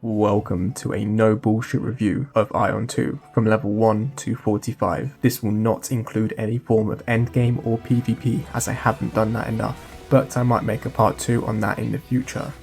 Welcome to a no bullshit review of Aion 2 from level 1 to 45. This will not include any form of endgame or PvP as I haven't done that enough, but I might make a part 2 on that in the future.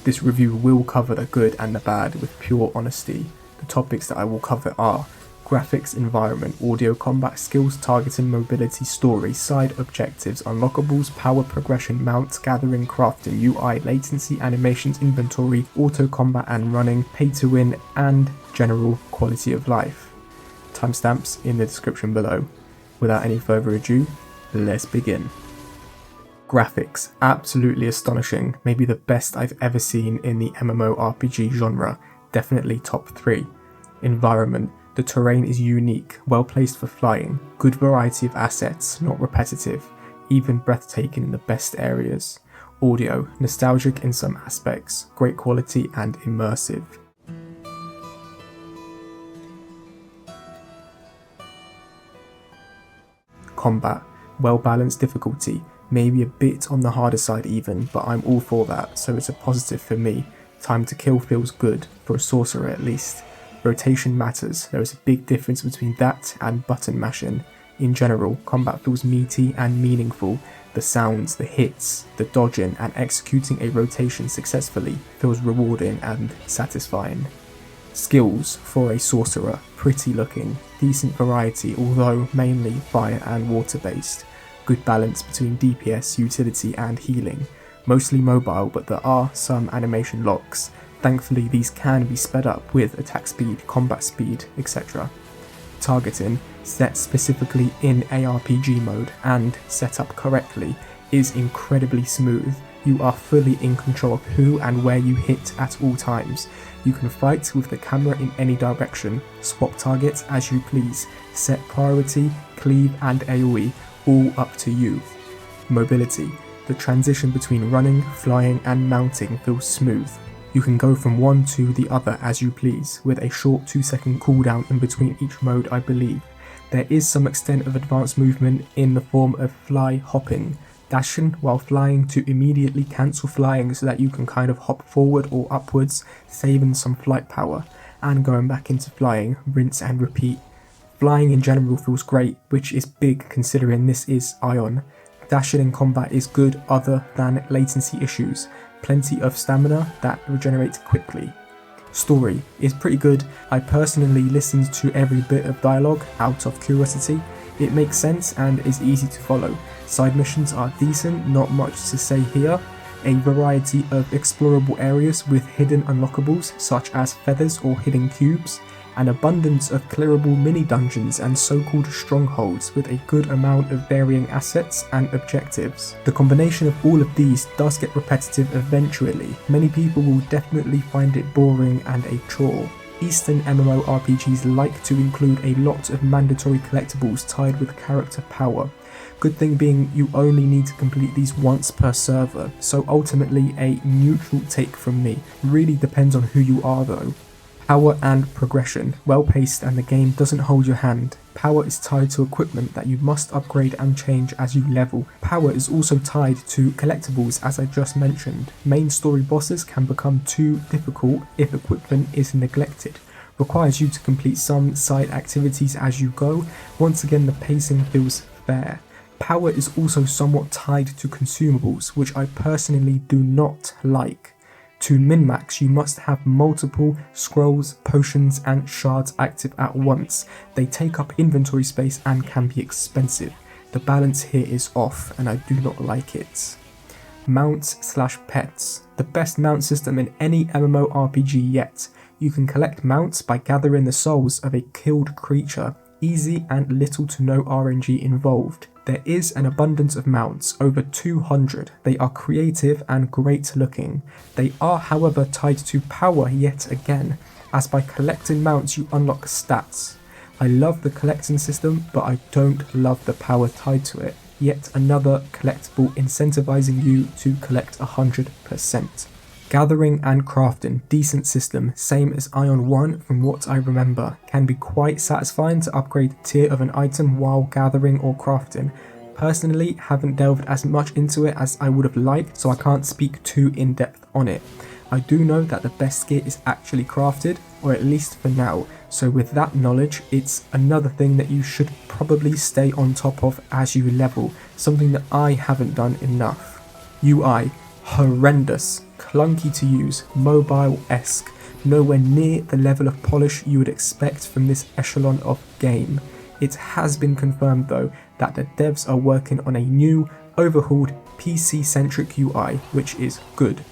This review will cover the good and the bad with pure honesty. The topics that I will cover are graphics, environment, audio, combat, skills, targeting, mobility, story, side objectives, unlockables, power progression, mounts, gathering, crafting, UI, latency, animations, inventory, auto combat and running, pay to win, and general quality of life. Timestamps in the description below. Without any further ado, let's begin. Graphics, absolutely astonishing, maybe the best I've ever seen in the MMORPG genre, definitely top 3. Environment, the terrain is unique, well placed for flying, good variety of assets, not repetitive, even breathtaking in the best areas. Audio, nostalgic in some aspects, great quality and immersive. Combat, well balanced difficulty, maybe a bit on the harder side even, but I'm all for that, so it's a positive for me. Time to kill feels good, for a sorcerer at least. Rotation matters, there is a big difference between that and button mashing. In general, combat feels meaty and meaningful. The sounds, the hits, the dodging and executing a rotation successfully feels rewarding and satisfying. Skills for a sorcerer, pretty looking, decent variety although mainly fire and water based. Good balance between DPS, utility and healing. Mostly mobile, but there are some animation locks. Thankfully these can be sped up with attack speed, combat speed, etc. Targeting, set specifically in ARPG mode and set up correctly, is incredibly smooth. You are fully in control of who and where you hit at all times. You can fight with the camera in any direction, swap targets as you please, set priority, cleave and AoE, all up to you. Mobility, the transition between running, flying and mounting feels smooth. You can go from one to the other as you please, with a short 2-second cooldown in between each mode I believe. There is some extent of advanced movement in the form of fly hopping, dashing while flying to immediately cancel flying so that you can kind of hop forward or upwards, saving some flight power, and going back into flying, rinse and repeat. Flying in general feels great, which is big considering this is Aion. Dashing in combat is good other than latency issues. Plenty of stamina that regenerates quickly. Story is pretty good. I personally listened to every bit of dialogue out of curiosity. It makes sense and is easy to follow. Side missions are decent, not much to say here. A variety of explorable areas with hidden unlockables such as feathers or hidden cubes. An abundance of clearable mini dungeons and so-called strongholds with a good amount of varying assets and objectives. The combination of all of these does get repetitive eventually. Many people will definitely find it boring and a chore. Eastern MMORPGs like to include a lot of mandatory collectibles tied with character power. Good thing being you only need to complete these once per server, so ultimately a neutral take from me. Really depends on who you are though. Power and progression, well paced and the game doesn't hold your hand. Power is tied to equipment that you must upgrade and change as you level. Power is also tied to collectibles as I just mentioned. Main story bosses can become too difficult if equipment is neglected. Requires you to complete some side activities as you go. Once again the pacing feels fair. Power is also somewhat tied to consumables, which I personally do not like. To min-max, you must have multiple scrolls, potions and shards active at once. They take up inventory space and can be expensive. The balance here is off and I do not like it. Mounts/pets. The best mount system in any MMORPG yet. You can collect mounts by gathering the souls of a killed creature. Easy and little to no RNG involved. There is an abundance of mounts, over 200. They are creative and great looking. They are however tied to power yet again, as by collecting mounts you unlock stats. I love the collecting system, but I don't love the power tied to it. Yet another collectible incentivizing you to collect 100%. Gathering and crafting, decent system, same as Aion 1 from what I remember. Can be quite satisfying to upgrade the tier of an item while gathering or crafting. Personally, haven't delved as much into it as I would have liked, so I can't speak too in depth on it. I do know that the best gear is actually crafted, or at least for now, so with that knowledge, it's another thing that you should probably stay on top of as you level, something that I haven't done enough. UI, horrendous, clunky to use, mobile-esque, nowhere near the level of polish you would expect from this echelon of game. It has been confirmed though that the devs are working on a new, overhauled PC-centric UI, which is good.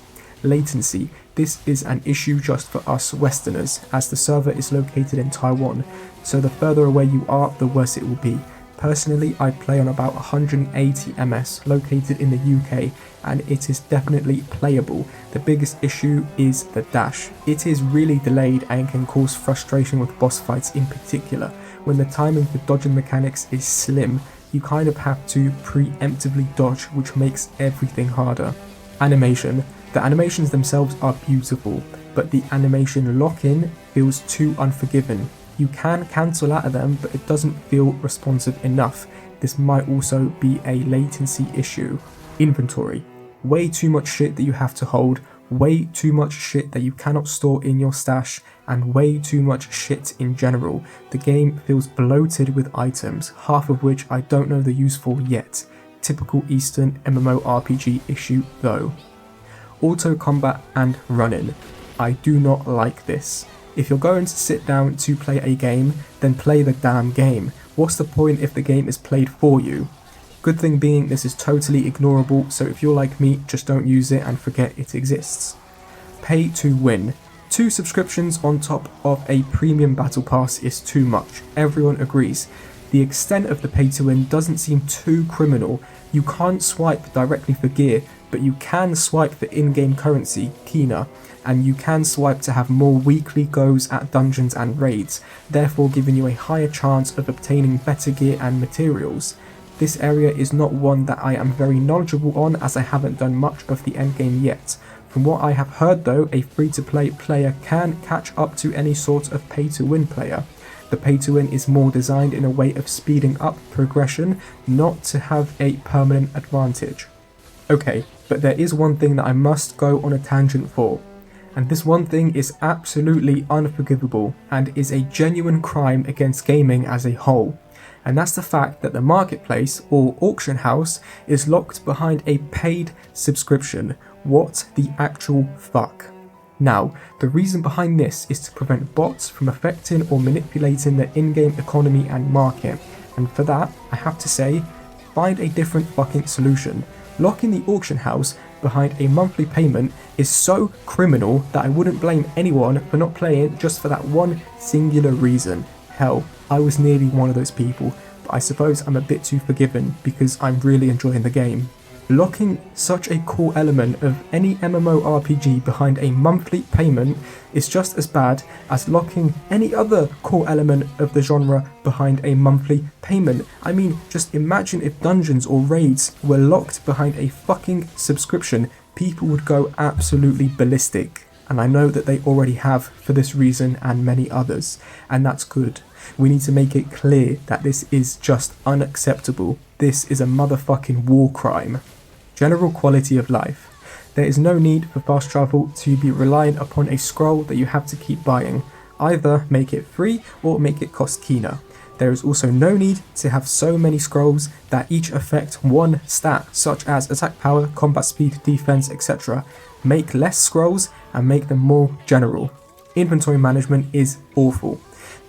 Latency. This is an issue just for us Westerners, as the server is located in Taiwan, so the further away you are, the worse it will be. Personally, I play on about 180 ms, located in the UK, and it is definitely playable. The biggest issue is the dash. It is really delayed and can cause frustration with boss fights in particular. When the timing for dodging mechanics is slim, you kind of have to preemptively dodge, which makes everything harder. Animation. The animations themselves are beautiful, but the animation lock-in feels too unforgiving. You can cancel out of them, but it doesn't feel responsive enough. This might also be a latency issue. Inventory. Way too much shit that you have to hold, way too much shit that you cannot store in your stash, and way too much shit in general. The game feels bloated with items, half of which I don't know the use for yet. Typical Eastern MMORPG issue though. Auto combat and running. I do not like this. If you're going to sit down to play a game, then play the damn game. What's the point if the game is played for you? Good thing being this is totally ignorable, so if you're like me, just don't use it and forget it exists. Pay to win. 2 subscriptions on top of a premium battle pass is too much. Everyone agrees. The extent of the pay to win doesn't seem too criminal. You can't swipe directly for gear, but you can swipe for in-game currency, Kina, and you can swipe to have more weekly goes at dungeons and raids, therefore giving you a higher chance of obtaining better gear and materials. This area is not one that I am very knowledgeable on, as I haven't done much of the endgame yet. From what I have heard though, a free-to-play player can catch up to any sort of pay-to-win player. The pay-to-win is more designed in a way of speeding up progression, not to have a permanent advantage. Okay, but there is one thing that I must go on a tangent for. And this one thing is absolutely unforgivable and is a genuine crime against gaming as a whole. And that's the fact that the marketplace or auction house is locked behind a paid subscription. What the actual fuck? Now, the reason behind this is to prevent bots from affecting or manipulating the in-game economy and market. And for that, I have to say, find a different fucking solution. Locking the auction house behind a monthly payment is so criminal that I wouldn't blame anyone for not playing just for that one singular reason. Hell, I was nearly one of those people, but I suppose I'm a bit too forgiving because I'm really enjoying the game. Locking such a core element of any MMORPG behind a monthly payment is just as bad as locking any other core element of the genre behind a monthly payment. I mean, just imagine if dungeons or raids were locked behind a fucking subscription, people would go absolutely ballistic. And I know that they already have for this reason and many others, and that's good. We need to make it clear that this is just unacceptable. This is a motherfucking war crime. General quality of life. There is no need for fast travel to be reliant upon a scroll that you have to keep buying. Either make it free or make it cost Kina. There is also no need to have so many scrolls that each affect one stat, such as attack power, combat speed, defense, etc. Make less scrolls and make them more general. Inventory management is awful.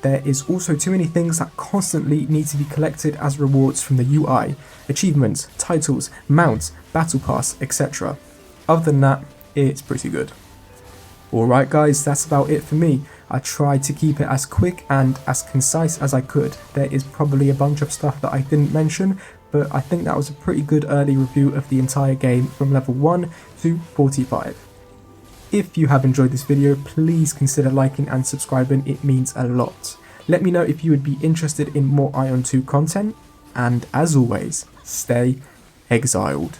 There is also too many things that constantly need to be collected as rewards from the UI, achievements, titles, mounts, battle pass, etc. Other than that, it's pretty good. Alright guys, that's about it for me. I tried to keep it as quick and as concise as I could. There is probably a bunch of stuff that I didn't mention, but I think that was a pretty good early review of the entire game from level 1 to 45. If you have enjoyed this video, please consider liking and subscribing, it means a lot. Let me know if you would be interested in more Aion 2 content, and as always, stay exiled.